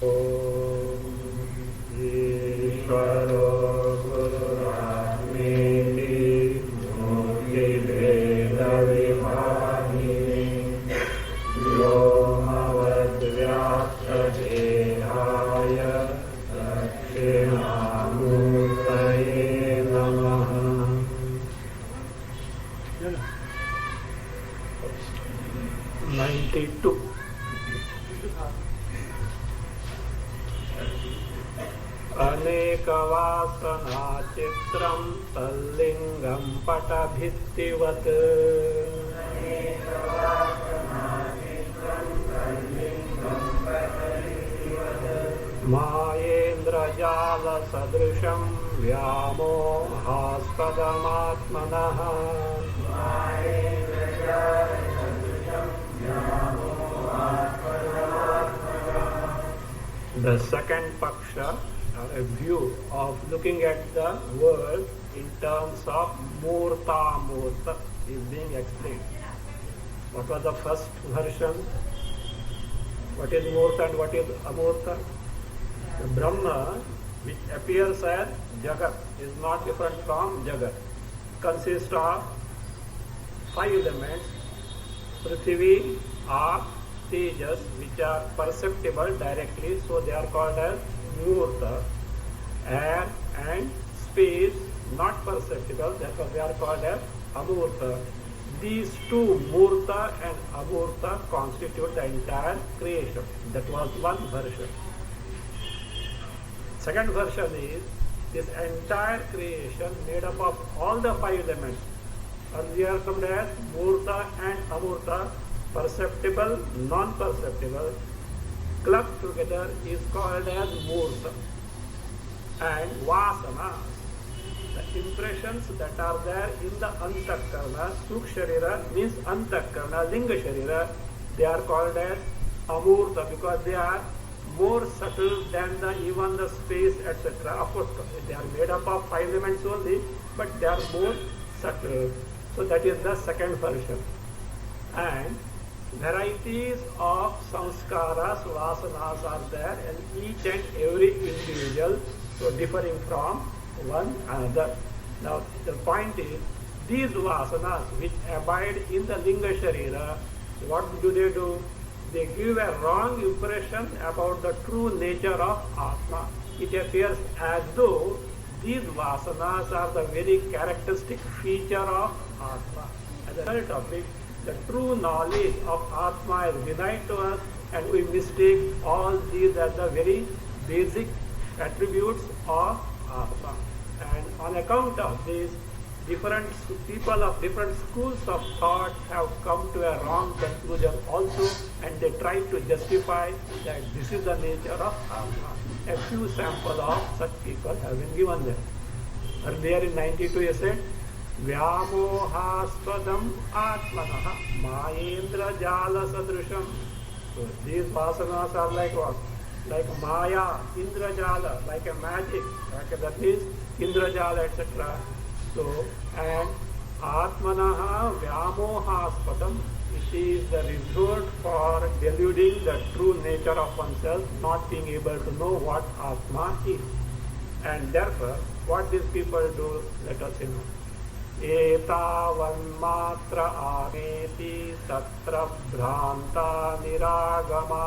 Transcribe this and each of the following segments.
Om Ishvaro Gururahmeti Murti Veda Vibhagini Vyomavadvyakta Dehaya Dakshinamurtaye Namaha. 92. अनेकवासना चित्रं तल्लिंगं पटभित्तिवत् मायेन्द्रजालसदृशं व्यामोहास्पदमात्मनः The second paksha, a view of looking at the world in terms of murta murta, is being explained. What was the first version? What is murta and what is amurta? The Brahma, which appears as Jagat, is not different from Jagat. Consists of 5 elements: Prithvi, Aap, Tejas, which are perceptible directly, so they are called as Murta. Air and space, not perceptible, therefore they are called as Amurta. These two, Murta and Amurta, constitute the entire creation. That was one version. Second version is this entire creation made up of all the 5 elements. Earlier termed as Murta and Amurta, perceptible, non-perceptible, clubbed together is called as Murta. And Vasana, the impressions that are there in the Antakarna, Suksharira means Antakarna, Linga Sharira, they are called as Amurta because they are more subtle than even the space, etc. Of course, they are made up of 5 elements only, but they are more subtle. So that is the second version. And varieties of samskaras, vasanas are there, and each and every individual, so differing from one another. Now the point is, these vasanas which abide in the Linga Sharira, what do? They give a wrong impression about the true nature of Atma. It appears as though these vasanas are the very characteristic feature of Atma. As a result of it, the true knowledge of Atma is denied to us, and we mistake all these as the very basic attributes of Atma. And on account of this, different people of different schools of thought have come to a wrong conclusion also, and they try to justify that this is the nature of Atma. A few samples of such people have been given there. Earlier in 92 he said, Vyamohaspadam Atmanaha Mayendra Jala Sadrusham. So these vasanas are like what? Like Maya, Indrajala, like a magic, like that means Indrajala, etc. So, and Atmanaha Vyamohaspadam, it is the result for deluding the true nature of oneself, not being able to know what Atma is. And therefore, what these people do, let us know. एतावन्मात्र आमेति तत्र भ्रान्ता निरागमा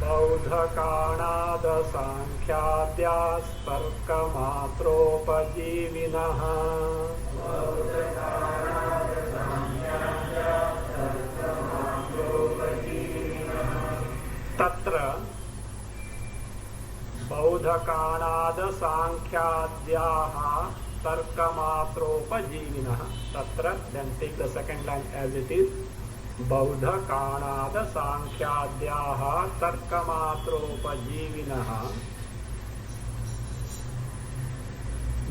बौद्धकाणाद सांख्याद्यास्पर्कमात्रोपजीविनः तत्र बौद्धकाणाद सांख्याद्याः तर्कमात्रोपजीविनः. Tatra, then take the second line as it is. बौद्धकाणाद सांख्याद्याः तर्कमात्रोपजीविनः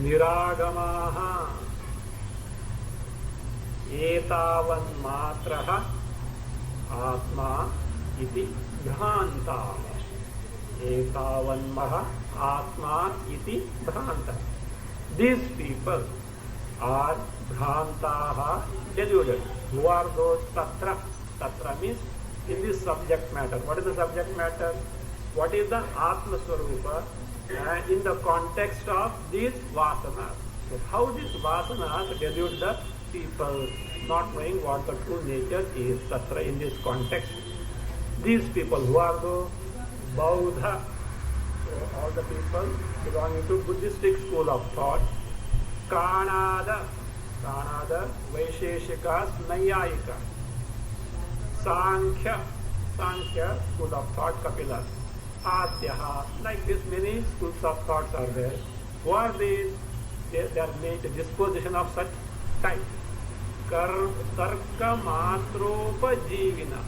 निरागमाः एतावन्मात्रः आत्मा इति भ्रांता. एतावन्मः आत्मा इति Bhranta. These people are Bhrantaha deluded. Who are those? Tatra. Tatra means in this subject matter. What is the subject matter? What is the Atma Swarupa in the context of these vasanas? So how these vasanas delude the people, not knowing what the true nature is. Tatra in this context. These people, who are those? Baudha. So all the people belonging to Buddhistic school of thought. Kanada. Kanada, Vaisheshikas, Nayayika. Sankhya. Sankhya, school of thought, Kapila. Adyaha. Like this, many schools of thoughts are there. Who are these? They are made a disposition of such type. Tarka matropa jivina.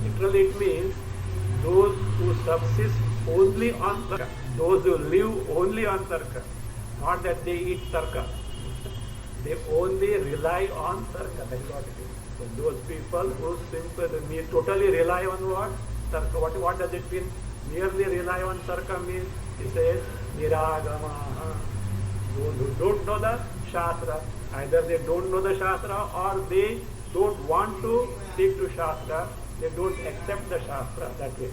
Literally it means those who subsist only on tarka, those who live only on tarka, not that they eat tarka. They only rely on tarka. That is what it is. So those people who simply totally rely on what? Tarka. What does it mean? Merely rely on tarka means, he says, niragamaha. Those who don't know the Shastra, either they don't know the Shastra or they don't want to stick to Shastra, they don't accept the Shastra that way.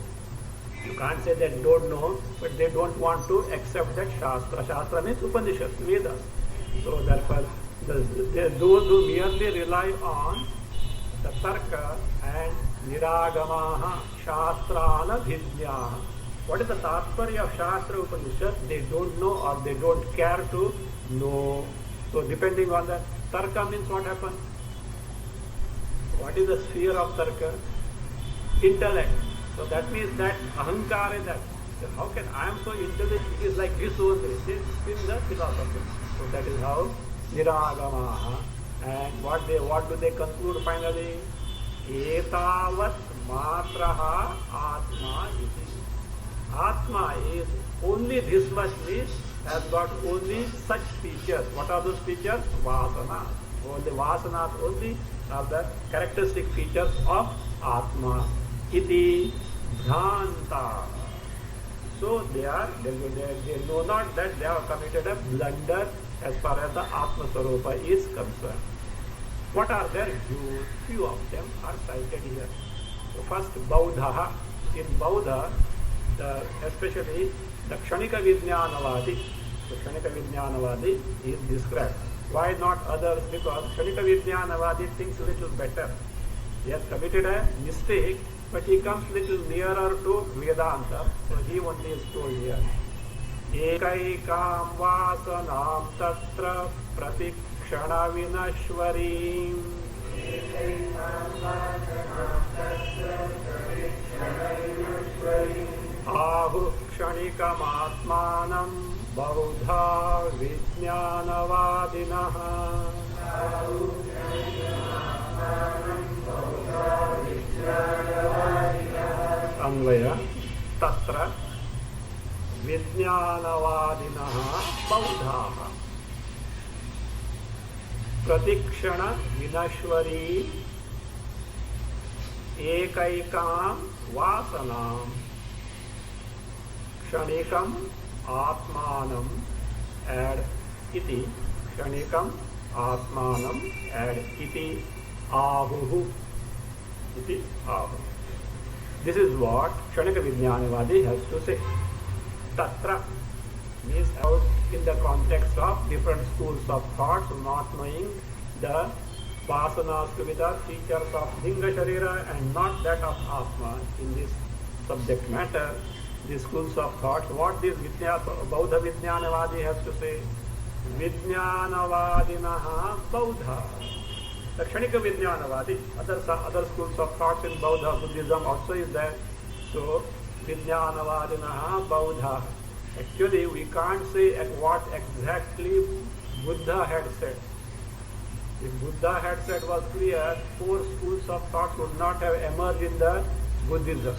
You can't say they don't know, but they don't want to accept that Shastra. Shastra means Upanishads, Vedas. So therefore, those who merely rely on the Tarka and Niragamaha, Shastrana Vidyaha. What is the tathparya of Shastra Upanishad? They don't know or they don't care to know. So depending on that, Tarka means what happens? What is the sphere of Tarka? Intellect. So that means that ahankar is that. So how can I am so intelligent? It is like this only. This is the philosophy. So that is how Niragamaha. And what do they conclude finally? Etavat matraha atma iti. Atma is only this much means has got only such features. What are those features? Vasana. Only vasanas only are the characteristic features of Atma. Iti bhranta. So they know not that they have committed a blunder as far as the Atma Swarupa is concerned. What are their views? Few of them are cited here. So first, Baudha. In Baudha, especially the Kshanika Vijnanavadi. The Kshanika Vijnanavadi is described. Why not others? Because Kshanika Vijnanavadi thinks a little better. He has committed a mistake, but he comes little nearer to Vedanta. So he only is told here. Ekaikam vasanam tatra pratikshana vinashvarim. Ahu kshanikam atmanam baudha vijnanavadinaha. Anvaya tatra vijnanavadinaha baudhaha pratikshana vinashvari ekaikam vasanam kshanikam atmanam add iti kshanikam atmanam add iti ahuhu iti ahu. This is what Kshanika Vijnanavadi has to say. Tatra means out in the context of different schools of thought, not knowing the vasanas to be the features of Linga Sharira and not that of Atma in this subject matter. These schools of thought, what this Baudha Vijnanavadi has to say? Vijnanavadinaha Baudha. The Kshanika Vijnanavadi, other schools of thought in Baudha Buddhism also is there. So, Vijnanavadinaha Baudha. Actually, we can't say at what exactly Buddha had said. If Buddha had said was clear, 4 schools of thought would not have emerged in the Buddhism.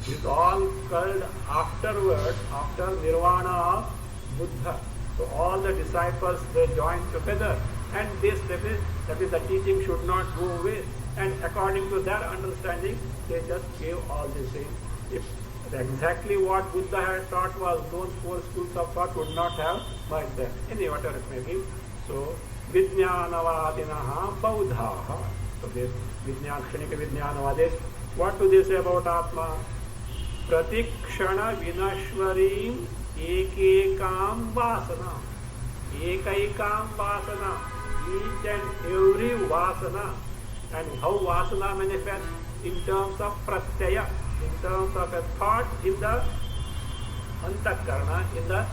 It all occurred afterwards, after Nirvana of Buddha. So all the disciples, they joined together, and that is the teaching should not go away. And according to their understanding, they just gave all the same. If exactly what Buddha had taught was those 4 schools of thought would not have merged there. Anyway, whatever it may be. So, Vijnanavadinaha Baudhaha. So, this Kshanika Vijnanavadis, what do they say about Atma? Pratikshana Vinashwarim Ekekam Vasana. Ekaikam Vasana. Each and every Vasana. And how Vasana manifests? In terms of pratyaya, in terms of a thought in the antakarna, in the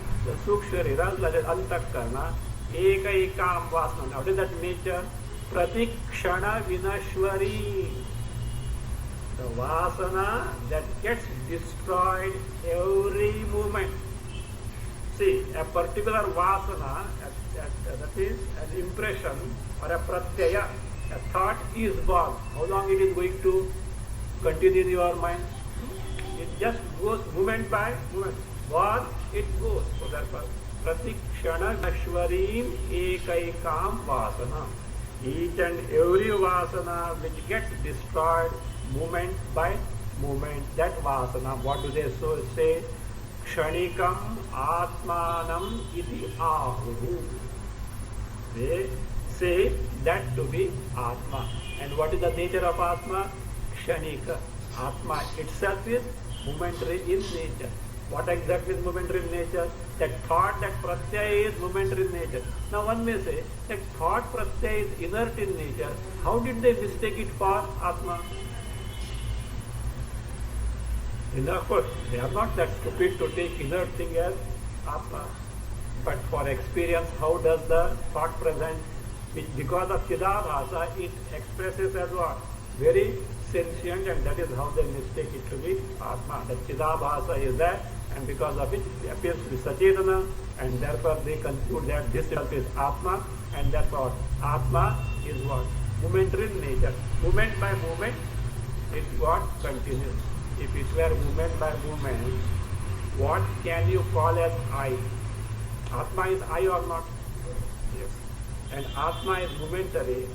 sukshariras, that is antakarna, ekaikam vasana. Now, what is that nature? Pratikshana vinashwari. The vasana that gets destroyed every moment. See, a particular vasana, that is an impression or a pratyaya, a thought is born. How long it is going to continue in your mind? It just goes moment by moment. Born, it goes. So therefore, pratikshana nashwarim ekaikam vasana. Each and every vasana which gets destroyed moment by moment, that vasana, what do they so say? Kshanikam atmanam iti ahu. They say that to be Atma. And what is the nature of Atma? Kshanika. Atma itself is momentary in nature. What exactly is momentary in nature? That thought, that pratyaya is momentary in nature. Now one may say that thought pratyaya is inert in nature. How did they mistake it for Atma? Of course, they are not that stupid to take inert thing as Atma. But for experience, how does the thought present? Because of Chidabhasa, it expresses as what? Very sentient, and that is how they mistake it to be Atma. The Chidabhasa is there, and because of it, it appears to be Sachetana, and therefore they conclude that this itself is Atma, and therefore Atma is what? Momentary in nature. Moment by moment, it what? Continues. If it were moment by moment, what can you call as I? Atma is I or not? Yes. And Atma is momentary.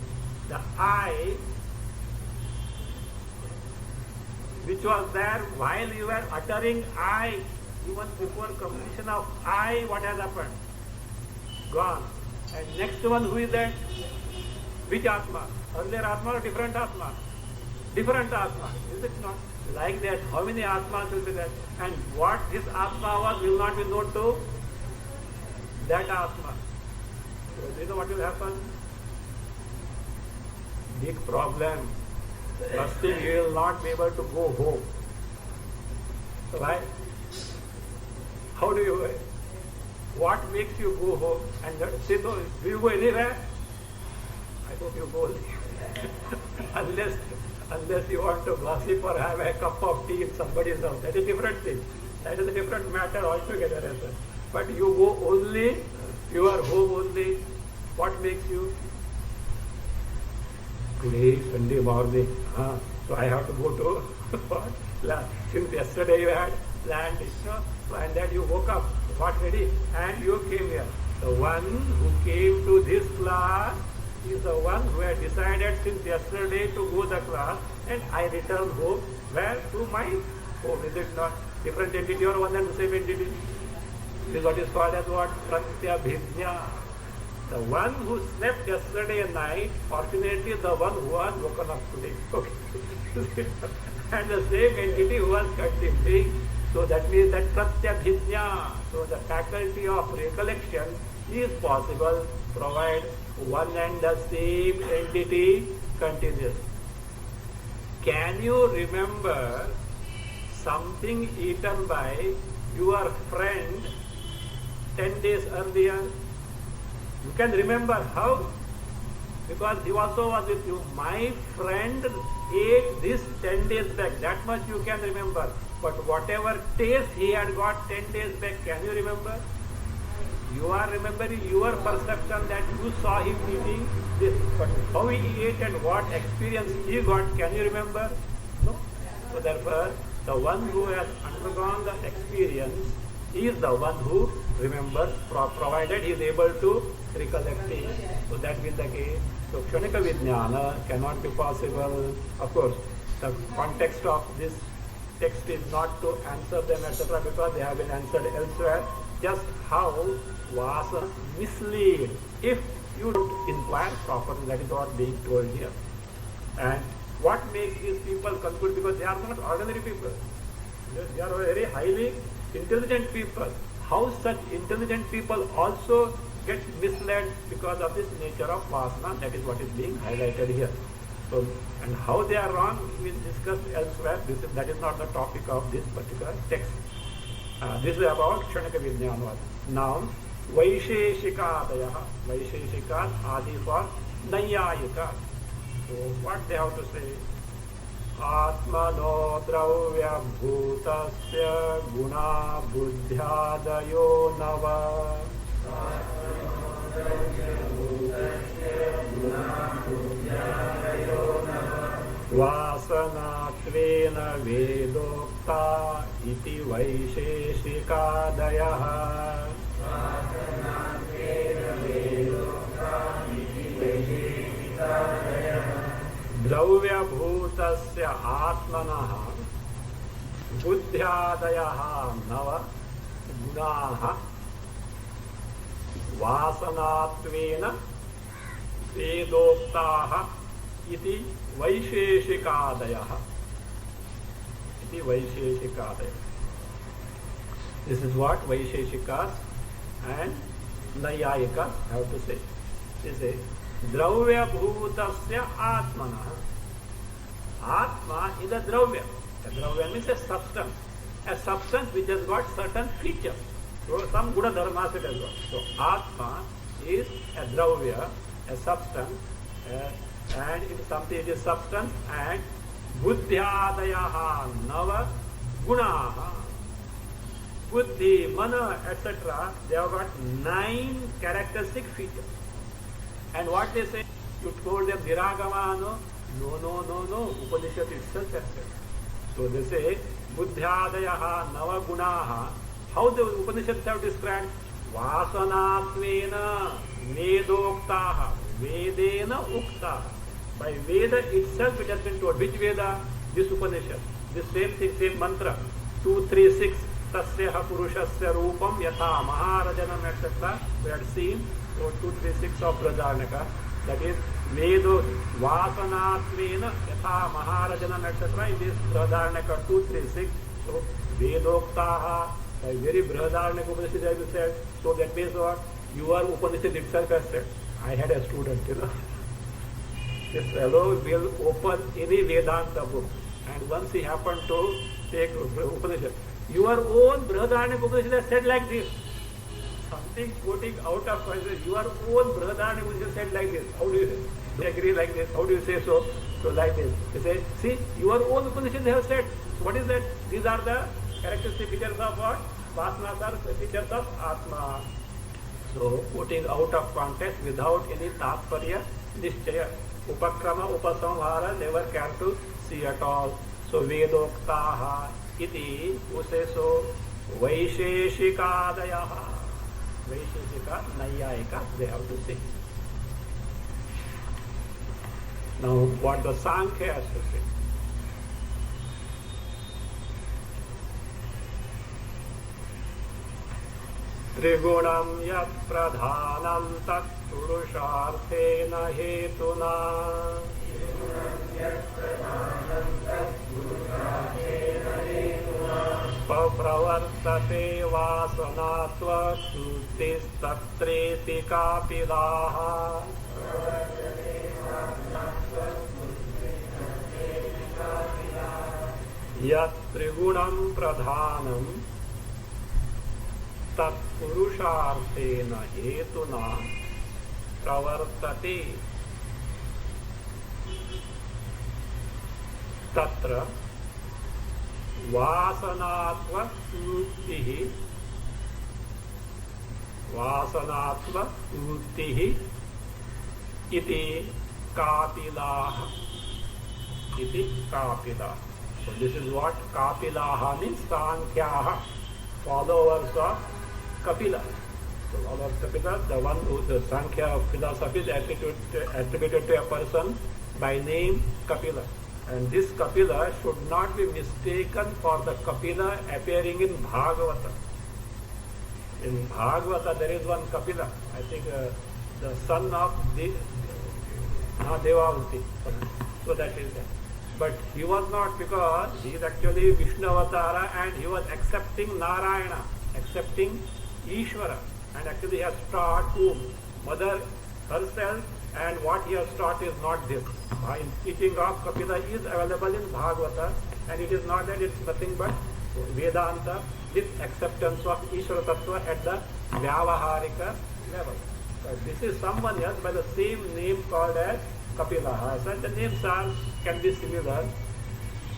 The I, which was there while you were uttering I, even before completion of I, what has happened? Gone. And next one, who is that? Which Atma? Earlier Atma or different Atma? Different Atma. Is it not? Like that, how many Atmas will be there? And what this Atma was will not be known to that Atma. So, do you know what will happen? Big problem. First thing, you will not be able to go home. Right? How do you, what makes you go home? And say, no, do you go anywhere? I hope you go. unless you want to gossip or have a cup of tea in somebody's house. That is a different thing. That is a different matter altogether. But you go only, you are home only. What makes you? Today is Sunday morning. So I have to go to what? Since yesterday you had planned it, and that you woke up, got ready, and you came here. The one who came to this class is the one who had decided since yesterday to go the class, and I returned home. Where? To my home. Is it not different entity or one and the same entity? This is what is called as what? Pratyabhijna. The one who slept yesterday night, fortunately the one who was woken up today. Okay. And the same entity who was continuing. So that means that Pratyabhijna. So the faculty of recollection is possible provided one and the same entity continues. Can you remember something eaten by your friend 10 days earlier? You can remember how? Because he also was with you. My friend ate this 10 days back. That much you can remember. But whatever taste he had got 10 days back, can you remember? You are remembering your perception that you saw him eating this. But how he ate and what experience he got, can you remember? No. So therefore, the one who has undergone the experience is the one who remembers, provided he is able to recollect it. So that will be the case. So Kshanika Vijnana cannot be possible. Of course, the context of this text is not to answer them, etc., because they have been answered elsewhere. Just how Vasa mislead if you don't inquire properly. That is what being told here. And what makes these people confused? Because they are not ordinary people. They are very highly intelligent people. How such intelligent people also get misled because of this nature of vasana? That is what is being highlighted here. So, and how they are wrong we will discuss elsewhere. That is not the topic of this particular text. This is about Kshanika Vijnana. Now, Vaisheshikadaya. Vaisheshikas adi for Nayayika. So, what they have to say? Atmano dravya bhutasya guna buddhyadayo nava. Vasanatvena vedokta iti vaisheshikadayah. Dravya bhutasya atmanah buddhyadayah nava gunaha vasanatvena vedoktaha iti vaisheshikadayah. Iti vaisheshikadayah. This is what Vaisheshikas and Nayayikas have to say. They say, Dravya bhutasya atmanah. Atma is a dravya. A dravya means a substance. A substance which has got certain features. So some guna dharmas it has got. So Atma is a dravya, a substance, and it is something, it is substance, and buddhyadayaha nava gunaha. Buddhi, mana, etc. They have got 9 characteristic features. And what they say? You told them Niragama, no? No. Upanishad itself has said. So they say, Buddhyadayaha nava gunaha. How the Upanishads have described? Vasanatvena vedoktaha. Vedena uktaha. By Veda itself it has been told. Which Veda? This Upanishad. The same thing, same mantra. 236. Tasyaha purushasya rupam yatha maharajanam, etc. We had seen 236 of Brajanaka. That is Vedo Vasanatvena yatha maharajanam, etc. In this Brajanaka 236. So Vedoktaha, by very Brajanaka Upanishad as you said. So that means what? Your Upanishad itself has said. I had a student, This fellow will open any Vedanta book. And once he happened to take Upanishad, your own Brihadaranyaka Upanishad has said like this. Something quoting out of context. Your own Brihadaranyaka Upanishad said like this. How do you agree like this? How do you say so? So like this. They say, see, your own Upanishad have said. What is that? These are the characteristic features of what? Vasanas are features of Atma. So quoting out of context without any tatparya, nishchaya. Upakrama, upasamhara, never care to see at all. So Vedoktaha iti, who says so? Vaisheshikadayaha. Vaisheshika, Nayayika, they have to say. Now, what the Sankhya has to say? Trigunam yat pradhanam tat purusharthena hetuna. Pravartate vasanatva sutis tatreti kapilaha. Yat trigunam pradhanam tat purusharthena hetuna pravartate tatra vasanatva vruttih iti kapilaha. So this is what kapilaha means. Sankhyaha, followers of Kapila. So followers of Kapila, the one who the Sankhya of philosophy is attributed to a person by name Kapila. And this Kapila should not be mistaken for the Kapila appearing in Bhagavata. In Bhagavata there is one Kapila, I think the son of Devahuti. So that is that. But he was not, because he is actually Vishnu Avatara and he was accepting Narayana, accepting Ishvara, and actually he has taught whom? Mother herself, and what he has taught is not this. In teaching of Kapila is available in Bhagavata, and it is not that it's nothing but Vedanta, this acceptance of Ishvara Tattva at the Vyavaharika level. But this is someone else by the same name called as Kapila. So the names can be similar.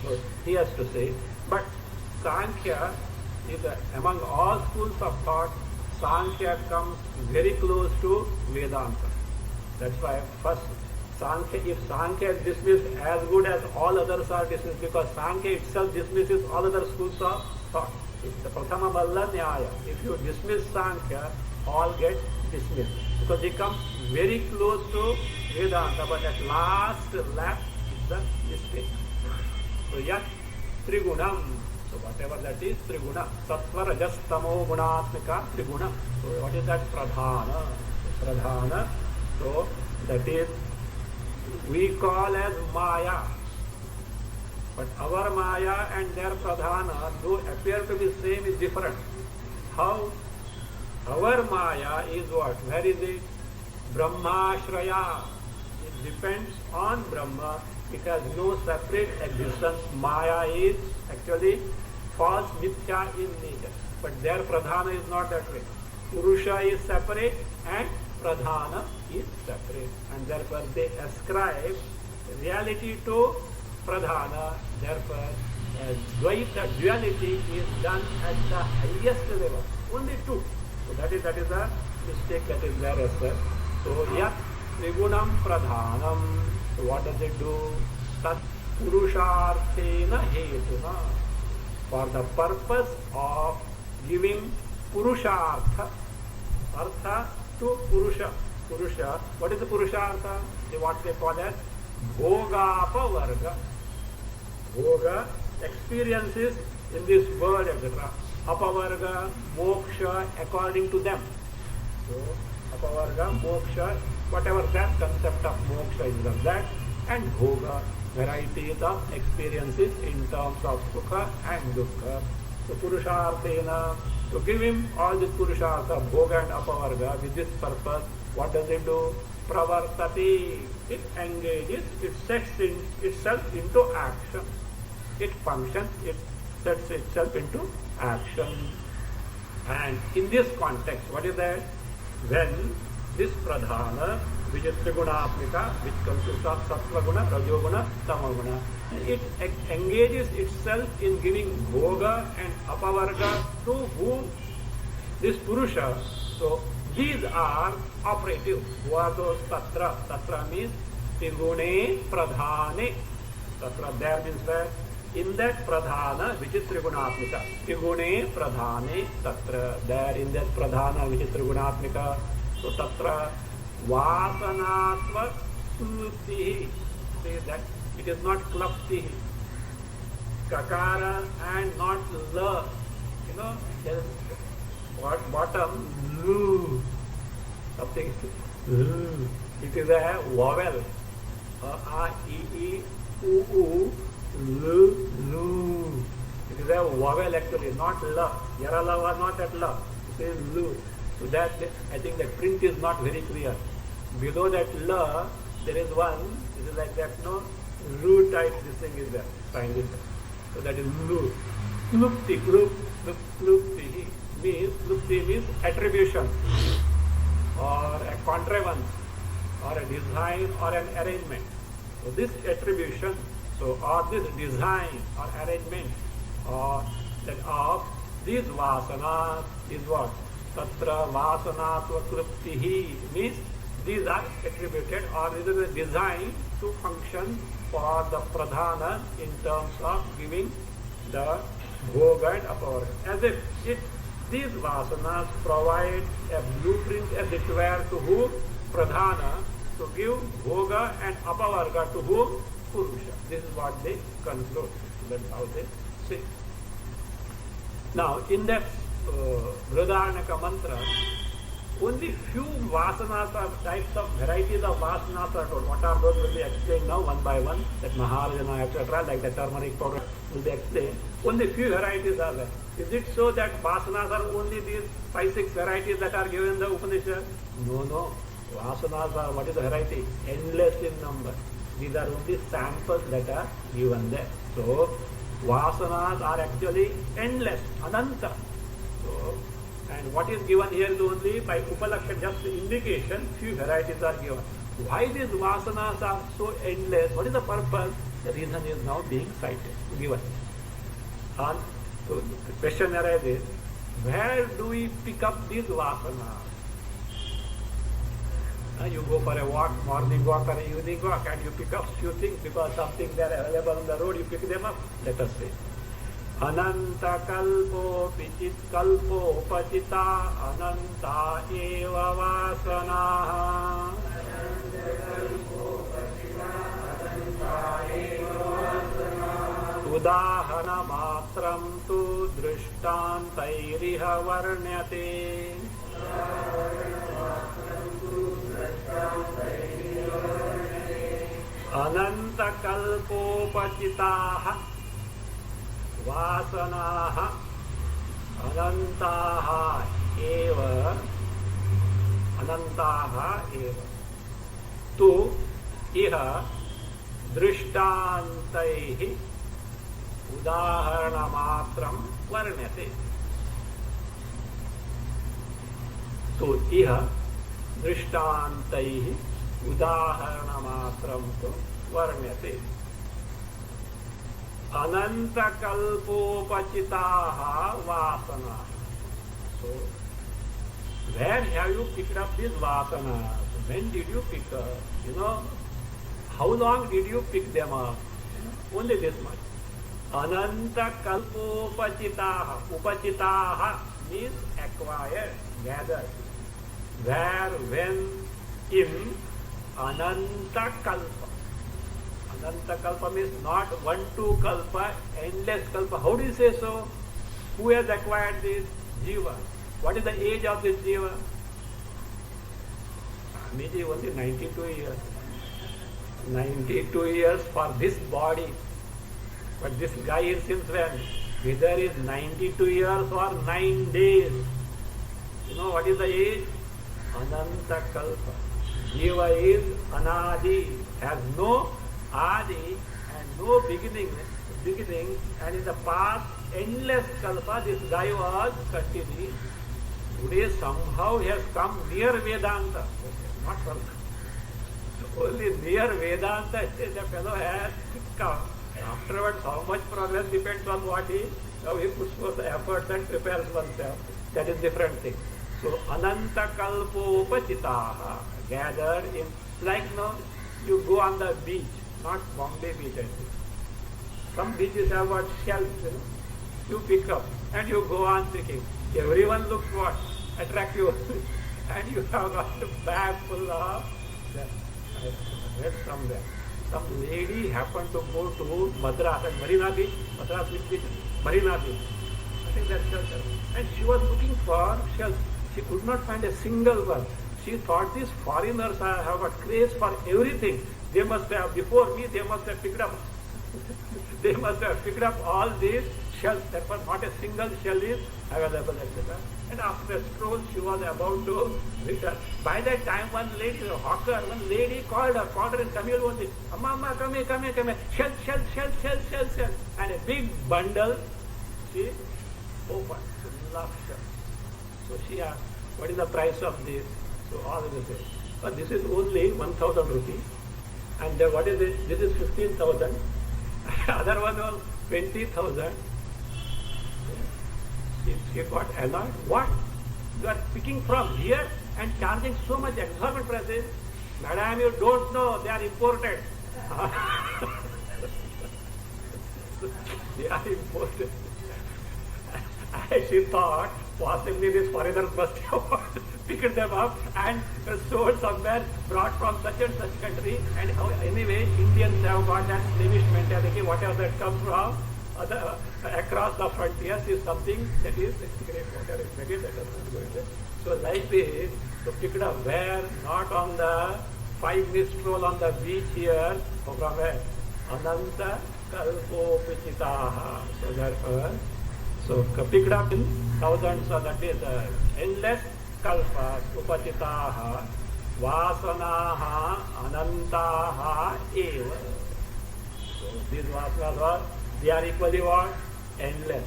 So he has to say. But Sankhya is among all schools of thought, Sankhya comes very close to Vedanta. That's why first Sankhya, if Sankhya is dismissed, as good as all others are dismissed, because Sankhya itself dismisses all other schools of thought. It's the Prathama Balla Nyaya. If you dismiss Sankhya, all get dismissed. Because they come very close to Vedanta, but at last lap is the mistake. So yat Trigunam. So whatever that is, Triguna. Sattva Rajas Tamo Gunatmika Triguna. So what is that? Pradhana. Pradhana. So that is, we call as Maya. But our Maya and their Pradhana, though appear to be same, is different. How? Our Maya is what? Where is it? Brahmashraya. It depends on Brahma. It has no separate existence. Maya is actually false, mithya in nature. But their Pradhana is not that way. Purusha is separate and Pradhana is separate. And therefore they ascribe reality to Pradhana. Therefore Dvaita, duality is done at the highest level. Only two. So that is a mistake that is there as well. So yat Trigunam Pradhanam. So what does it do? Tat Purusharthena Hetuna. For the purpose of giving Purushartha, Artha to Purusha. Purusha, what is the Purushartha? What they call as Bhogapavarga. Bhoga, experiences in this world, etc. Apavarga, moksha, according to them. So, apavarga, moksha, whatever that concept of moksha is of that, and bhoga, varieties of experiences in terms of sukha and dukkha. So, purusharthena, to give him all this purushartha, bhoga and apavarga, with this purpose, what does it do? Pravartati, it engages, it sets itself into action. It functions, it sets itself into action. And in this context, what is that? When this pradhana, which is trigunatmika, which consists of sattva guna, rajoguna, tamaguna, it engages itself in giving bhoga and apavarga to whom? This purusha. So these are operative. Who are those tatra? Tatra means trigune pradhane. Tatra there means where? In that pradhana, which is trigunatmika. Trigune pradhane tatra. There in that pradhana, which is trigunatmika. So tatra vasanatva sluptihi. Say that it is not klaptihi. Kakara and not la. You know, there is what bottom lu. Something lu. It is a vowel. A, E, U, U. Lu, lu. It is a vowel actually, not la. Yarala was not at la. It is lu. So that, I think the print is not very clear. Below that la, there is one, it is like that, no? Lu type, this thing is there. Find it. So that is lu. Klupti, klupti means attribution, or a contrivance, or a design, or an arrangement. So this attribution, or this design or arrangement that of these vasanas is what? Tatra vasanatva kriptihi means these are attributed, or this is a design to function for the pradhana in terms of giving the bhoga and apavarga. As if these vasanas provide a blueprint, as it were, to whom? Pradhana, to give bhoga and apavarga to whom? Purusha. This is what they conclude. That's how they say. Now, in that Brihadaranyaka mantra, only few vasanas or types of varieties of vasanas are told. What are those will be explained now one by one. That Maharajana, etc., like the turmeric powder will be explained. Only few varieties are there. Is it so that vasanas are only these 5-6 varieties that are given in the Upanishad? No. Vasanas are, what is the variety? Endless in number. These are only samples that are given there. So, vasanas are actually endless, ananta. So, and what is given here is only by upalakshan, just the indication, few varieties are given. Why these vasanas are so endless? What is the purpose? The reason is now being cited, given. And so the question arises, where do we pick up these vasanas? You go for a walk, morning walk or evening walk, and you pick up few things because something they are available on the road, you pick them up. Let us say. Ananta kalpo pichit kalpo pachita ananta eva vasanaha. Udahana matram tu drishtantairiha varnyate. Ananta kalpopachitaha vasanaha anantaha eva tu iha drishtantaihi udaharana matram varnyate. Tu iha drishtantaihi udaharana matram tu varnyate. Ananta kalpopachitaha vasana. So, where have you picked up these vasanas? When did you pick up? How long did you pick them up? Only this much. Ananta kalpopachitaha. Upachitaha means acquired, gathered. Where, when, in Ananta kalpa. Ananta kalpa means not 1-2 kalpa, endless kalpa. How do you say so? Who has acquired this? Jiva. What is the age of this Jiva? Maybe only 92 years. 92 years for this body. But this guy is since when? Whether is 92 years or 9 days. You know what is the age? Ananta kalpa. Jiva is anadi, has no adi and no beginning, and in the past endless kalpa this guy was continuing. Today somehow he has come near Vedanta, not further. Only near Vedanta the fellow has come. Afterwards how much progress depends on what how he puts forth the efforts and prepares oneself. That is different thing. So ananta kalpopachitaha, gathered in, like now you go on the beach, not Bombay beach I think. Some beaches have what shells, you pick up and you go on picking. Everyone looks what? Attractive. And you have got a bag full of that. I read somewhere. Some lady happened to go to Madras at Marina Beach. Madras beach? Marina Beach. I think that's shelter. And she was looking for shells. She could not find a single one. She thought these foreigners have got craze for everything. They must have, before me, they must have picked up. They must have picked up all these shells. That was not a single shell is available, etc. And after a stroll, she was about to return. By that time, one lady called her in Tamil only. Amma, come here. Shell. And a big bundle, she opened. Full of shells. So she asked, what is the price of this? So all of them say, but this is only 1,000 rupees. And what is it? This is 15,000. Other one was 20,000. She got annoyed. What? You are picking from here and charging so much exorbitant prices? Madam, you don't know, they are imported. They are imported. She thought possibly these foreigners must have picked them up and sold somewhere, brought from such and such country. And anyway, Indians have got that slavish mentality, whatever that comes from across the frontiers is something that is great water. So like this, so pick it up where? Not on the 5-minute stroll on the beach here, or from where? Ananta kalpopachitaha. So therefore, so pick it up in thousands, so that is endless kalpas, upachitaha, vasanaha, anantaha eva. So these vasanas are, they are equally what? Endless.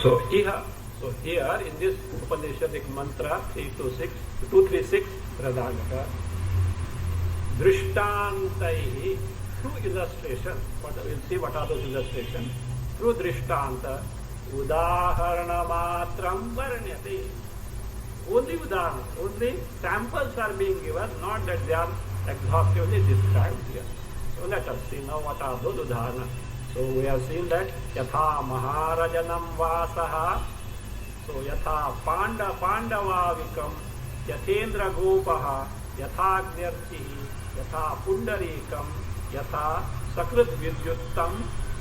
So here in this Upanishadic mantra 236 Pradhanaka, Drishtantai, through illustration, we'll see what are those illustrations. Through Drishtanta, Udaharana matram varanyate. Only Udaharana, only samples are being given, not that they are exhaustively described here. So let us see now what are those Udaharana. So we have seen that Yatha Maharajanam Vasaha. So Yatha Pandavavikam, Yathendra Gopaha, Yatha Agnyarchihi, Yatha Pundarikam, Yatha Sakrit Vidyuttam,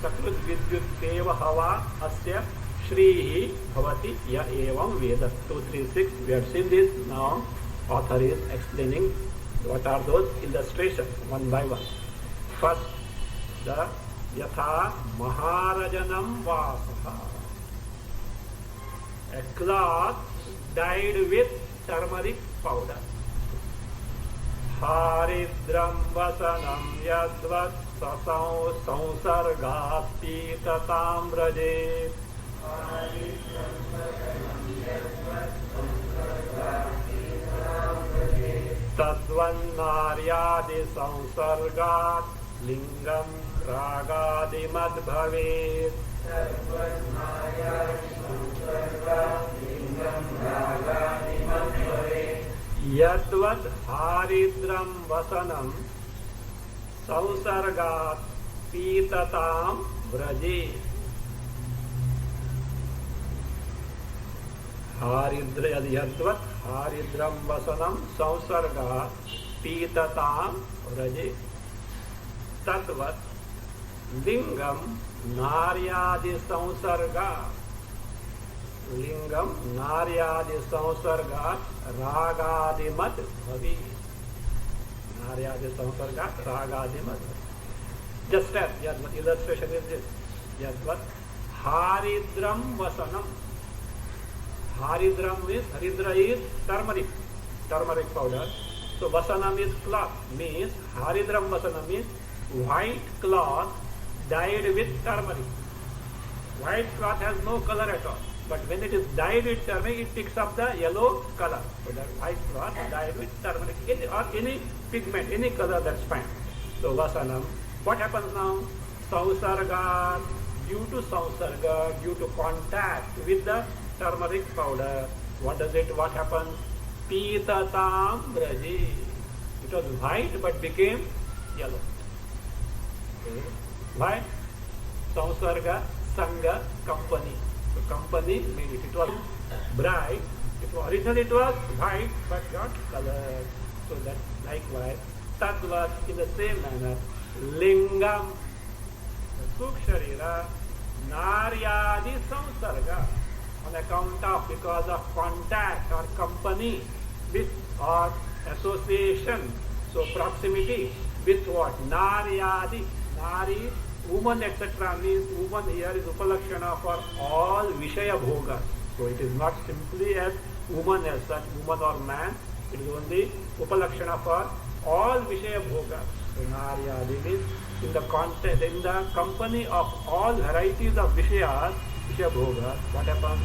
Sakrit Vidyutteva Hava Asya Shrihi Bhavati Ya Evam Veda. 236, we have seen this. Now author is explaining what are those illustrations one by one. First, the Yatha Maharajanam Vasaha. A cloth dyed with turmeric powder. Haridram vasanam yadvat sasau sansargat pitatam vraje. Tadvannaryadi sansargat lingam ragadi madbhavet. Yadvad haridram vasanam sausargat pitatam vraje. Yadvad haridram vasanam sausargat pitatam vraje. Tadvat lingam naryadi sausarga. Lingam naryadi sausarga ragadi mad bhavi. Naryadi sausarga ragadi mad bhavi. Just as Yadvat illustration is this. Yadvat haridram vasanam. Haridram is, haridra is turmeric powder. So vasanam is cloth, means haridram vasanam is white cloth dyed with turmeric. White cloth has no color at all, but when it is dyed with turmeric, it picks up the yellow color. So that white cloth dyed with turmeric, or any pigment, any color, that's fine. So vasanam. What happens now? Sausarga, due to contact with the turmeric powder, what happens? Pitatam braji. It was white but became yellow. Why? Sausarga, Sangha, company. So company made it. It was bright. Originally it was white but got colored. So that likewise, Tattva in the same manner, Lingam, Suksharira, Naryadi Samsarga, on account of, because of contact or company with or association, so proximity with what? Naryadi, Nari, woman, etc. means woman here is Upalakshana for all Vishaya Bhoga. So it is not simply as woman as such, woman or man, it is only Upalakshana for all Vishaya Bhoga. So Naryadi means in the context, in the company of all varieties of Vishayas, Vishaya Bhoga, what happens?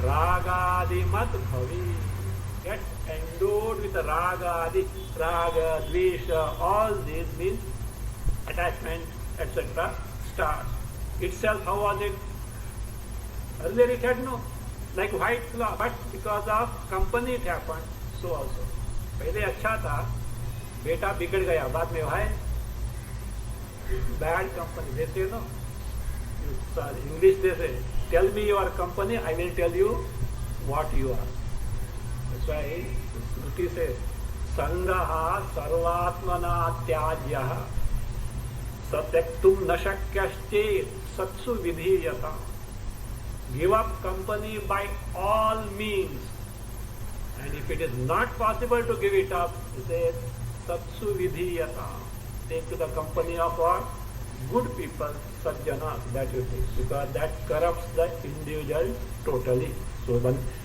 Ragadi mat bhavi. Get endowed with ragadi, raga, dvesha, all these means attachment, etc. starts. Itself, how was it? Earlier it had no, like white cloth, but because of company it happened, so also. पहले अच्छा था, बेटा बिगड़ गया, बाद में है bad company. They say no. English they say, tell me your company, I will tell you what you are. That's why Shruti says, Sangaha sarvatmana tyajyaha. Satyaktum nashakyashte satsu vidhiyata. Give up company by all means. And if it is not possible to give it up, he says, satsu vidhiyata. Take to the company of what? Good people, sajjana, that you take. Because that corrupts the individual totally. So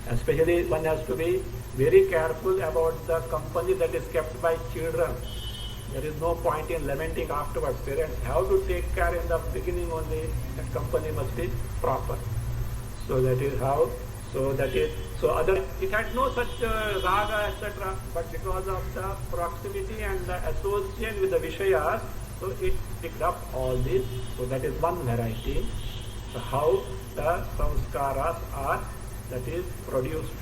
especially one has to be very careful about the company that is kept by children. There is no point in lamenting afterwards. Parents have to take care in the beginning only. The company must be proper. So that is how. It had no such raga, etc. But because of the proximity and the association with the Vishayas, so it picked up all this. So that is one variety. So how the samskaras are, that is produced.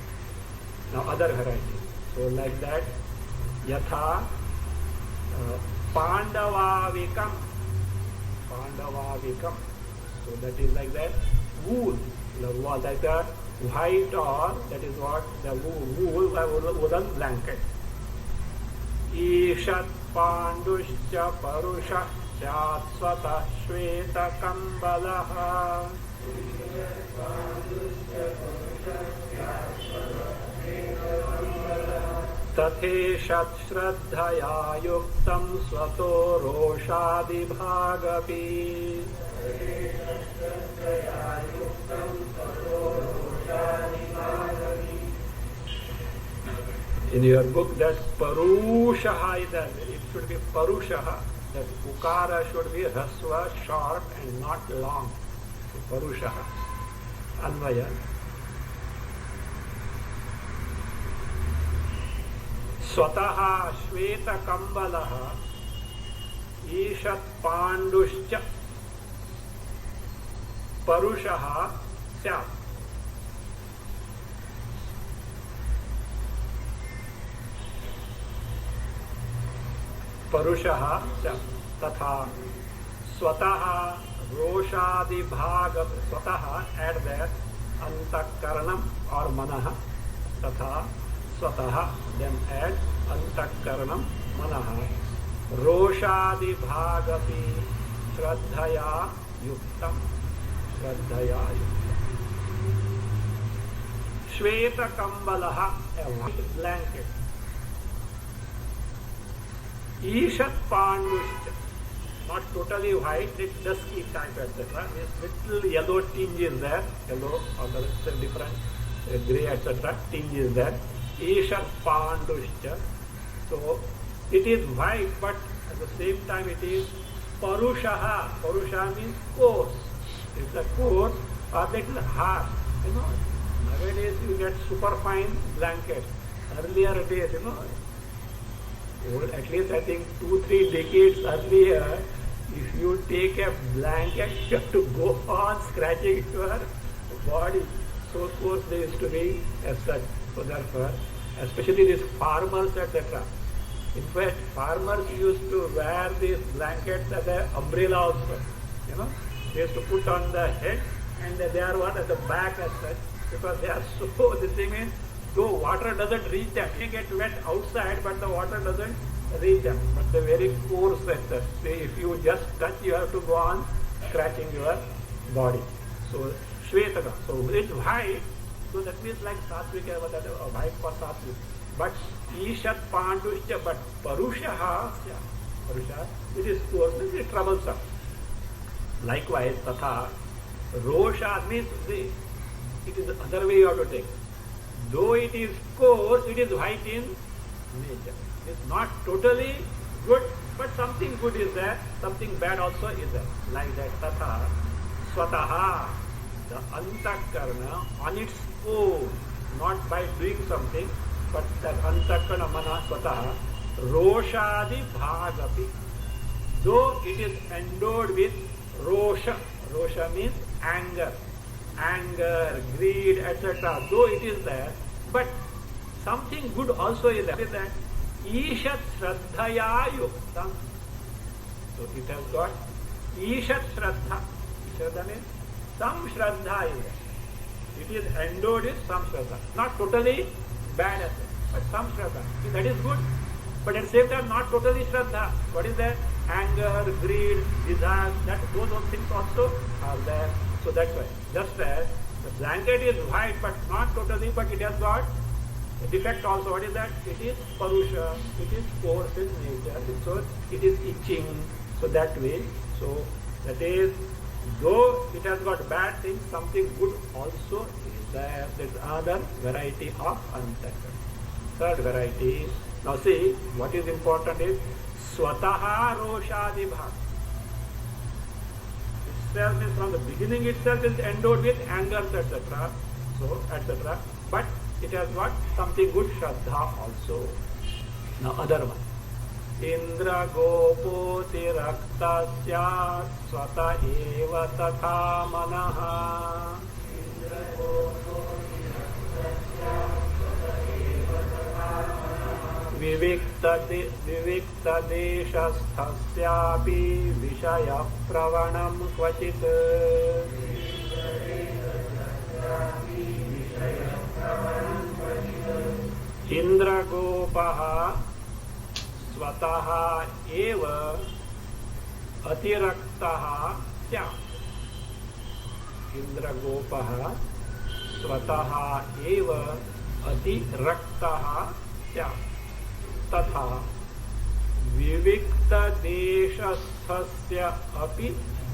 Now other variety. So like that, yatha Pandavavikam. So that is like that wool. The wool, like that white, or that is what the woolen blanket. Ishat Pandushcha Parusha Chatsvata Shveta Kambalaha. Tatheshat Shraddhaya Yuktam Svato Roshadi Bhagapi. In your book, that Parushaha is there. It should be Parushaha. That Ukara should be Rasva, short and not long. So Parushaha. Anvaya. Swataha Shveta Kambalaha Ishat Pandushcha Parushaha Syat. Parushaha Syat. Tatha Swataha Roshadi Bhaga. Swataha, add there Antakaranam or Manaha. Tatha Swataha, then add Antakaranam Manaha. Roshadi Bhagapi Shraddhaya Yuktam. Shraddhaya Yuktam. Shveta Kambalaha, a white blanket. Ishat Pandushcha, not totally white, it's dusky type, etc. This little yellow tinge is there, yellow or the different grey, etc. tinge is there. Ishat Pandushcha. So it is white, but at the same time it is Parushaha. Parusha means coarse. It's a coarse or little harsh. You know, nowadays you get super fine blankets. Earlier days, you know, at least I think 2-3 decades earlier, if you take a blanket, you have to go on scratching your body. So coarse they used to be as such. So therefore, especially these farmers, etc. In fact, farmers used to wear these blankets as an umbrella also. You know, they used to put on the head and they are what at the back as such, because they are so, the thing is, though water doesn't reach them, they get wet outside, but the water doesn't reach them. But they're very coarse as such. If you just touch, you have to go on scratching your body. So Shvetaka, so it's white, so that means like Satvika, white for Satvik. But Ishat Pandushya, but Parushaha, Parusha, it is coarse, it is troublesome. Likewise, Tatha, Rosha means, see, it is the other way you have to take. Though it is coarse, it is white in nature. It's not totally good, but something good is there, something bad also is there. Like that, Tatha, Swataha, the Antakarna on its own, not by doing something, but that Antakarna Mana Swataha, Roshadi Bhagapi. Though it is endowed with Rosha, Rosha means anger, greed, etc. Though it is there, but something good also is there. That Ishat Shraddhaya Yuktam. So it has got Ishat Shraddha. Shraddha means some Shraddha is there. It is endowed with some Shraddha. Not totally bad as well, but some Shraddha. So that is good. But at the same time, not totally Shraddha. What is that? anger, greed, desire, those things also are there. So that's why. Just as the blanket is white but not totally, but it has got a defect also. What is that? It is parusha, it is force in nature, so it is itching. So that way, so that is, though it has got bad things, something good also is there. There is another variety of unsacred. Third variety. Now see, what is important is swataha roshadi bhag. Itself is from the beginning itself is endowed with anger, etc. So, etc. But it has got something good, Shraddha also. Now other one. Indra gopoti raktasya swata eva tatha manaha. Indra gopoti raktasya विविक्त देशस्थस्यापि विषय प्रवणं क्वचित् इंद्रगोपः स्वतः एव अतिरक्तः स्यात्. इंद्रगोपः स्वतः एव अतिरक्तः स्यात्. तथा विविक्त देशस्थस्य अपि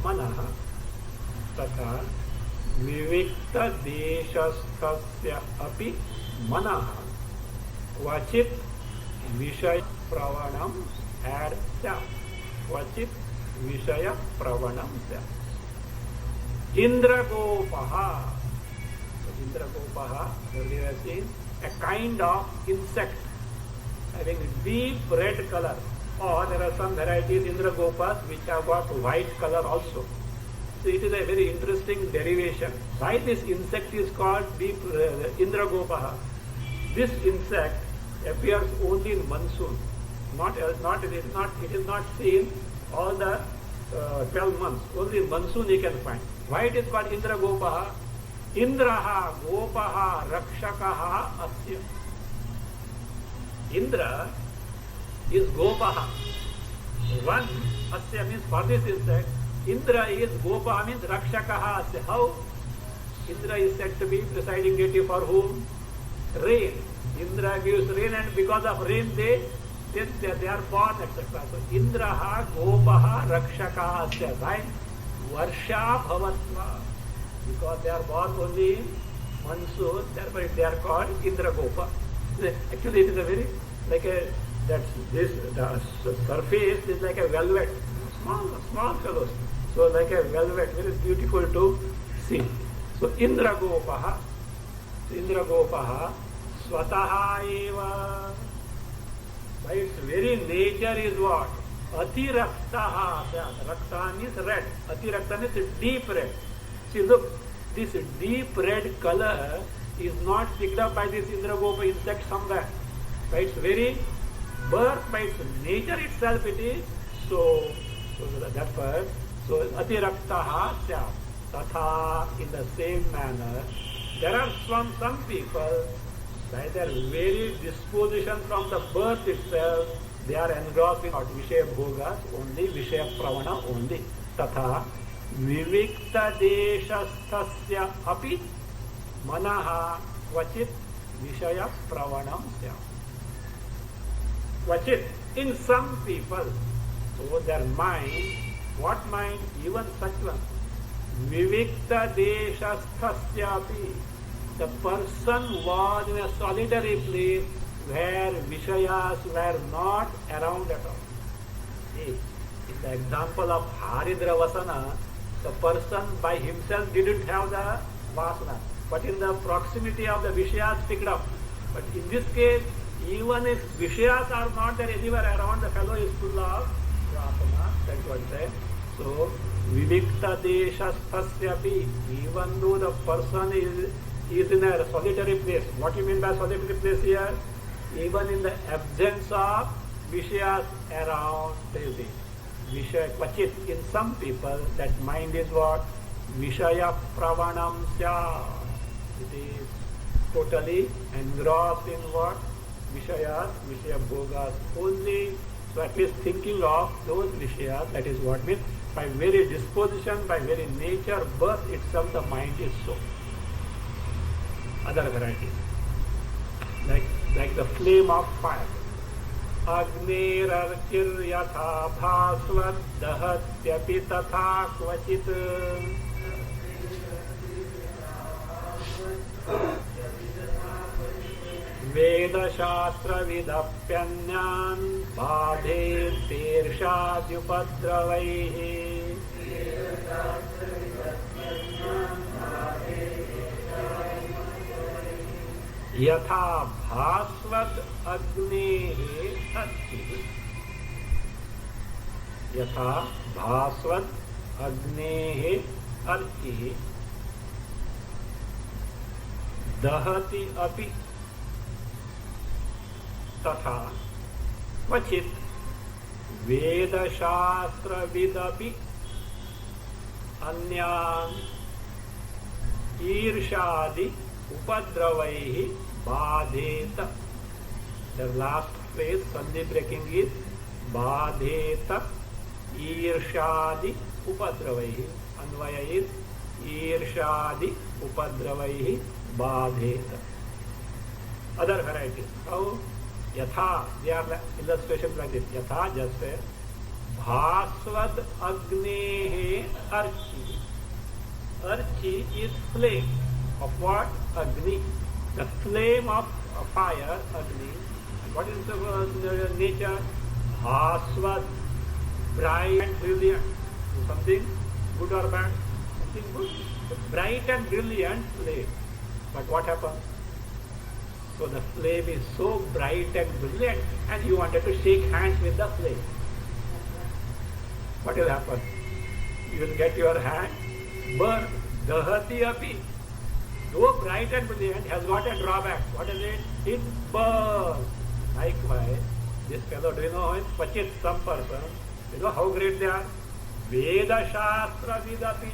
मनः. तथा विविक्त देशस्थस्य अपि मनः क्वचित् विषय प्रवणं स्यात्. क्वचित् विषय प्रवणं स्यात्. इंद्रगोपः. इंद्रगोपः, earlier seen, a kind of insect having deep red color, or there are some varieties Indragopas which have got white color also. So it is a very interesting derivation. Why this insect is called deep Indragopaha? This insect appears only in monsoon. It is not seen all the 12 months. Only in monsoon you can find. Why it is called Indragopaha? Indraha Gopaha Rakshakaha Asya. Indra is Gopaha. One Asya means for this insect. Indra is Gopaha means Rakshakaha Asya. How? Indra is said to be presiding deity for whom? Rain. Indra gives rain, and because of rain they are born, etc. So Indraha Gopaha Rakshakaha Asya. Right? Varsha Bhavatva. Because they are born only in monsoon, therefore they are called Indragopa. Actually, it is a very the surface is like a velvet, small fellows. So like a velvet, very beautiful to see. So Indragopaha, swataha eva. By its very nature is what? Atiraktaha. Rakta means red. Atirakta means deep red. See, look, this deep red color is not picked up by this Indragopa insect somewhere. By its very birth, by its nature itself it is so that part. So Atiraktaha Syam. Tatha, in the same manner, there are some people, by their very disposition from the birth itself, they are engrossed in Vishaya Bhogas only, Vishaya Pravana only. Tatha Vivikta Deshasthasya api Manaha Kvachit Vishaya Pravanam Syam. Kvachit, in some people, so their mind, what mind? Even such one. Vivikta Deshasthasya api. The person was in a solitary place where Vishayas were not around at all. See, in the example of Haridra Vasana, the person by himself didn't have the Vasana, but in the proximity of the Vishayas picked up. But in this case, even if Vishayas are not there anywhere around, the fellow is full of Vasana. That's what it says. So, Vivikta Deshasthasyapi, even though the person is in a solitary place. What do you mean by solitary place here? Even in the absence of Vishayas around, there is Vishaya Kvachit. In some people, that mind is what? Vishaya Pravanam Sya. It is totally engrossed in what? Vishayas, Vishaya Bhogas only. So So at least thinking of those Vishayas, that is what means by very disposition, by very nature, birth itself the mind is so. Other varieties. Like the flame of fire. Agnerarchir yatha bhasvat dahatyapi tatha kvachit. Veda shastra vidapyanyan badhe tirshadhyupadravaihi. Yatha bhasvat agnehe archi. Yatha bhasvat agnehe archi. Dahati api तथा क्वचित वेद शास्त्र विदपि अन्यान ईर्षादि उपद्रवैः बाधेत. The last phrase, sandhi breaking is बाधेत ईर्षादि उपद्रवैः. Anvaya is ईर्षादि उपद्रवैः बाधेत. Other varieties. How? Yatha, they are illustrations like this. Yatha, just say, Bhasvad Agnehe Archi. Archi is flame. Of what? Agni. The flame of fire, Agni. What is the nature? Bhasvad, bright and brilliant. Something good or bad? Something good. The bright and brilliant flame. But what happens? So the flame is so bright and brilliant and you wanted to shake hands with the flame. What will happen? You will get your hand burned. Dahati api. Though bright and brilliant has got a drawback. What is it? It burns. Likewise, this fellow, do you know him? Pachit, some person. You know how great they are? Veda Shastra Vidapi.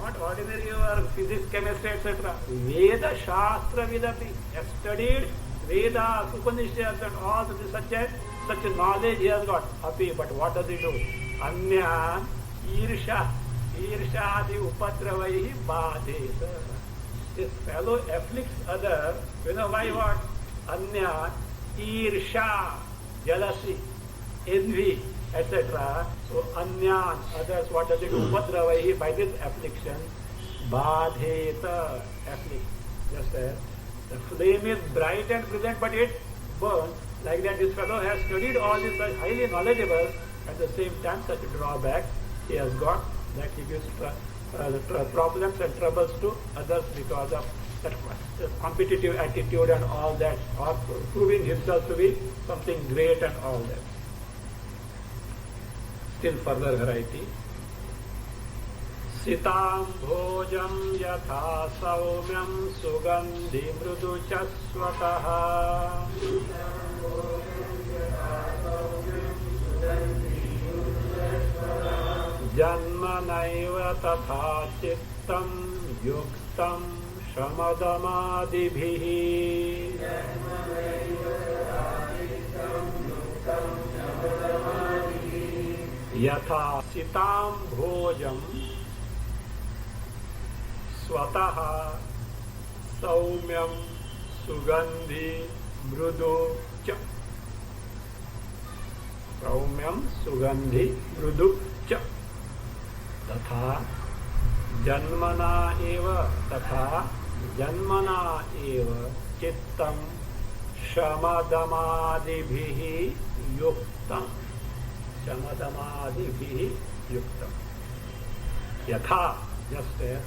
Not ordinary or physics, chemistry, etc. Veda Shastra Vidapi. Have studied Vedas, Upanishads and all such a knowledge he has got. Api, but what does he do? Anya Irshadi Upatravaihi Badheta. This fellow afflicts others. You know why what? Anya Irsha, jealousy, envy, etc. So Anyan, others, what does it do? Upatravaihi, by this affliction, Badheta, afflict. Just as the flame is bright and brilliant, but it burns. Like that, this fellow has studied all this, highly knowledgeable, at the same time such drawbacks he has got, that he gives problems and troubles to others because of that competitive attitude and all that, or proving himself to be something great and all that. Still further variety. Sitam bhojam yatha saumyam sugandhi mrudu chasvataha. Janmanaiva tatha chittam yuktam shamadamadibihi. Yatha sitam bhojam swataha saumyam sugandhi mrudu cha. Saumyam sugandhi mrudu cha. Tatha janmana eva chittam shamadamadibihi yuktam. Shamadamadibihi yuktam. Yatha, just there.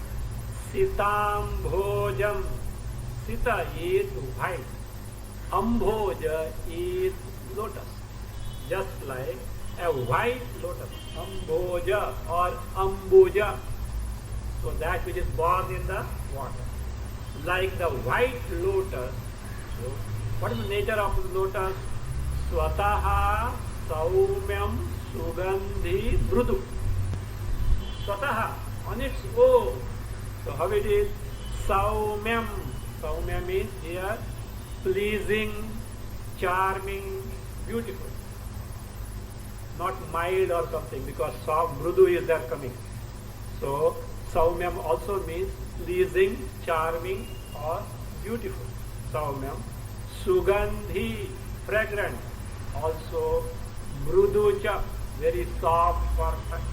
Sitam bhojam. Sita is white. Ambhoja is lotus. Just like a white lotus. Ambhoja or ambuja. So that which is born in the water. Like the white lotus. So what is the nature of the lotus? Swataha saumyam sugandhi mrudu. Swataha, on its own. So how it is? Saumyam. Saumya means here pleasing, charming, beautiful. Not mild or something, because soft, mrudu is there coming. So, saumyam also means pleasing, charming or beautiful. Saumyam. Sugandhi, fragrant. Also, mruducha, very soft, perfect.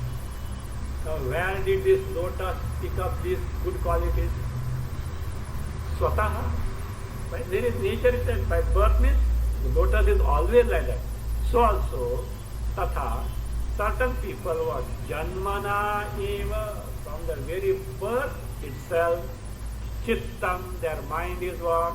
Now, where did this lotus pick up these good qualities? Swataha. By there is nature itself. By birth means the lotus is always like that. So also, tatha, certain people what? Janmana eva, from the very birth itself, chittam, their mind is what?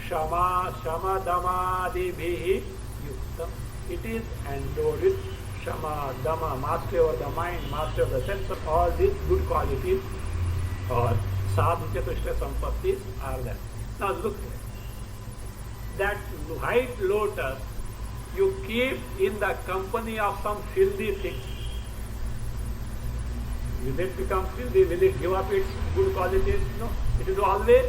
Shama, shamadhamadibhihi yuktam. It is endowed with shama, dhamma, mastery over the mind, mastery of the sense of all these good qualities or sadhu chatushta sampattis are there. Now look, that white lotus you keep in the company of some filthy things. Will it become filthy? Will it give up its good qualities? No. It is always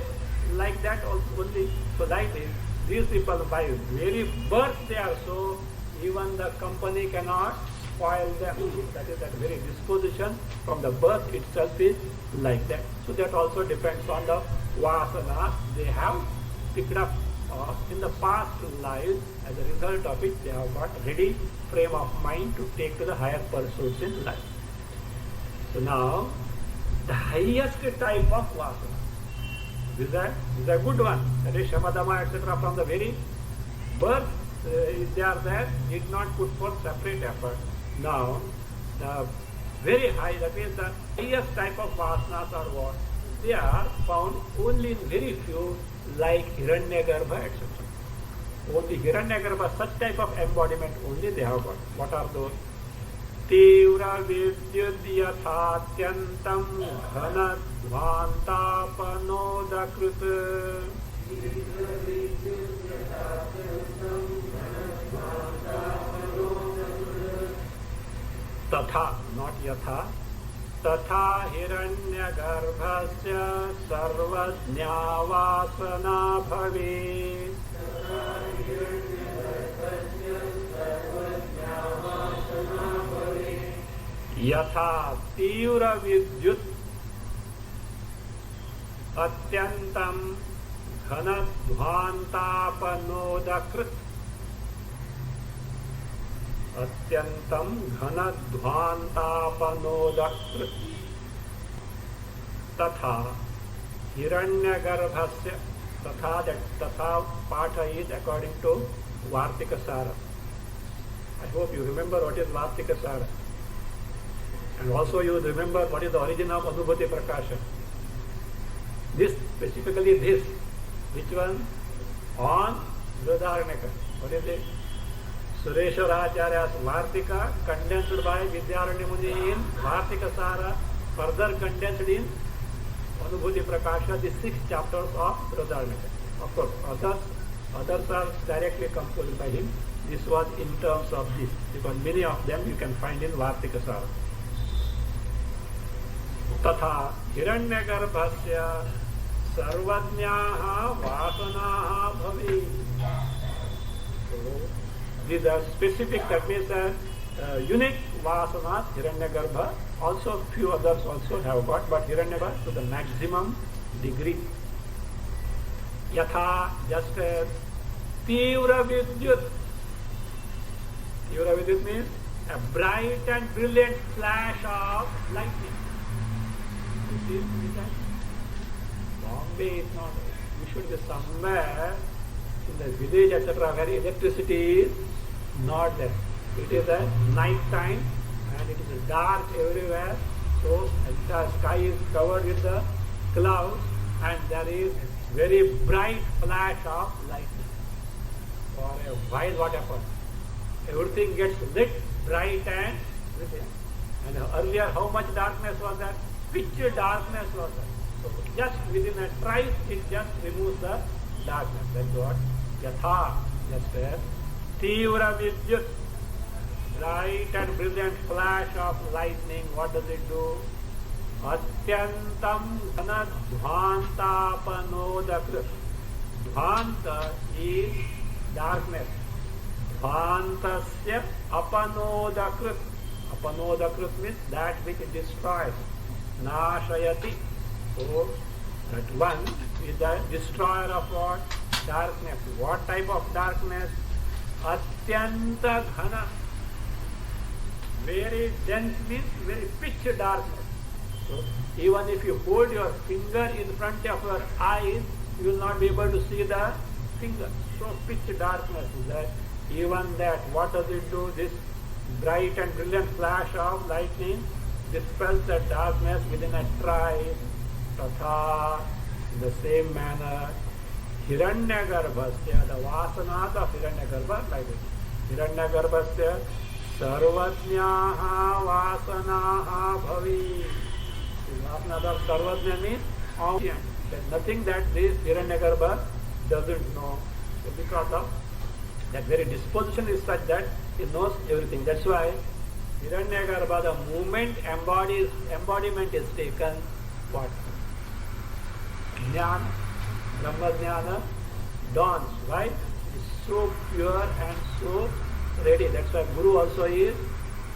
like that only. So like this, these people by very birth they are so, even the company cannot spoil them. That is that very disposition from the birth itself is like that. So that also depends on the vasanas they have picked up in the past lives. As a result of it, they have got ready frame of mind to take to the higher pursuits in life. So now, the highest type of vasana. This is a good one. That is shamadama, etc. From the very birth, they are there, did not put forth separate effort. Now, the very high, that means the highest type of vasanas are what? They are found only in very few, like Hiranyagarbha, etc. Only Hiranyagarbha, such type of embodiment only they have got. What are those? Tivra vidyudhyathatyantam ghana dvantapanodakrut. Tatha, not yatha. Tatha hiranyagarbhasya sarvajñavasana bhavet. Yatha tivra vidyut atyantam ghanadvantapanodakrut. Atyantam ghanadvantapanodakrut. Tatha hiranyagarbhasya. Tatha, that tatha patha is according to Vartikasara. I hope you remember what is Vartikasara. And also you remember what is the origin of Anubhuti Prakasha. This, specifically this. Which one? On Shuddhabodhananda. What is it? Sureshwaracharya's Vartika, condensed by Vidyaranya Muni in Vartikasara, further condensed in Anubhuti Prakasha, the 6 chapters of Shuddhabodhananda. Of course, others are directly composed by him. This was in terms of this, because many of them you can find in Vartikasara. Tatha hiranyagarbhasya sarvajñaha vasanaha bhavet. So these are specific, that means unique vasanas, hiranyagarbha. Also few others also have got, but hiranyagarbha to the maximum degree. Yatha, just as tivra vidyut. Tivra vidyut means a bright and brilliant flash of lightning. Bombay is not. You should be somewhere in the village, etc., where electricity is not there. It is a night time and it is dark everywhere. So the sky is covered with the clouds and there is very bright flash of lightning. For a while, what happens? Everything gets lit, bright and brilliant. And earlier, how much darkness was there? Pitch darkness was there. So just within a trice, it just removes the darkness. That's what yatha, just a tivra vidyut, bright and brilliant flash of lightning. What does it do? Atyantam ghanadvantapanodakrut. Dhvanta is darkness. Bhantasya apanodakrit. Apanodakrit means that which destroys. Nashayati. So that one is the destroyer of what? Darkness. What type of darkness? Atyanta ghana. Very dense means very pitch darkness. So even if you hold your finger in front of your eyes, you will not be able to see the finger. So pitch darkness is that. Even that, what does it do? This bright and brilliant flash of lightning dispels the darkness within a tribe. Tatha, in the same manner, Hiranyagarbhasya, the vasanas of Hiranyagarbha, like this. Hiranyagarbhasya, Sarvajnaha vasanaha bhavi. The vasanas of Sarvajna means omniscient. There's nothing that this Hiranyagarbha doesn't know. So because of that very disposition is such that he knows everything. That's why Hiranyagarbha, the moment embodiment is taken, what? Jnana, Brahma Jnana dawns, right? It's so pure and so ready. That's why Guru also is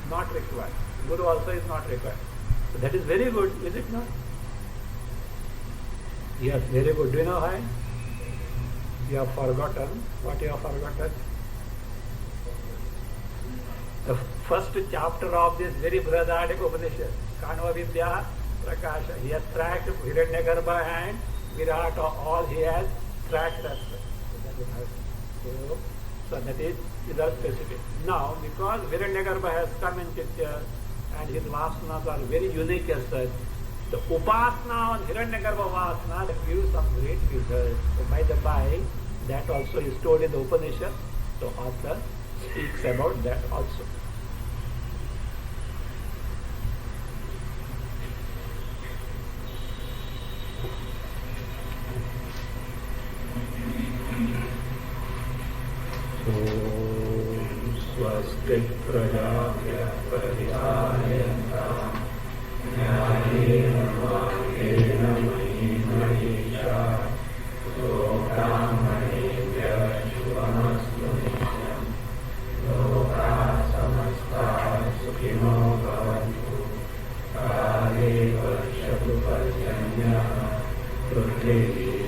not required. Guru also is not required. So that is very good, is it not? Yes, very good. Do you know why? You have forgotten. What you have forgotten? The first chapter of this very Brihadaranyaka Upanishad, Kanva Vidya, Prakasha. He has tracked Hiranyagarbha and Virat, all he has tracked that. So that is the specific. Now, because Hiranyagarbha has come in picture and his vasanas are very unique as such, the upasana on Hiranyagarbha vasana gives some great results. So by the by, that also is told in the Upanishad. So author speaks about that also. Swasti prajabhya paritayanta nyayena bhaktena mahimahesha lokamahebhya shubhamastu nityam loka samasta sukhino bhavantu kale varshatu paryanya prithvi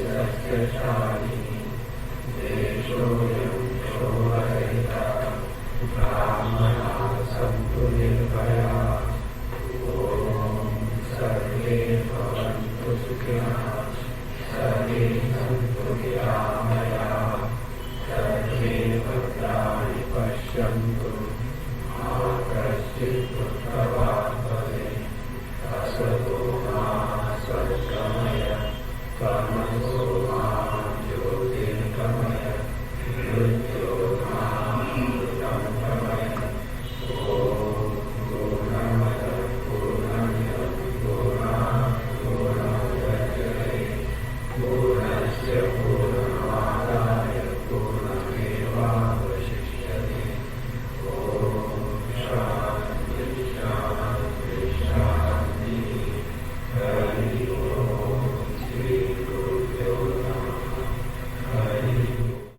sasyashani deshoyam shobhayata brahmana santu nirvaya om sarve bhavantu sukhina sarve santu nirvaya sarve bhadrani pashyantu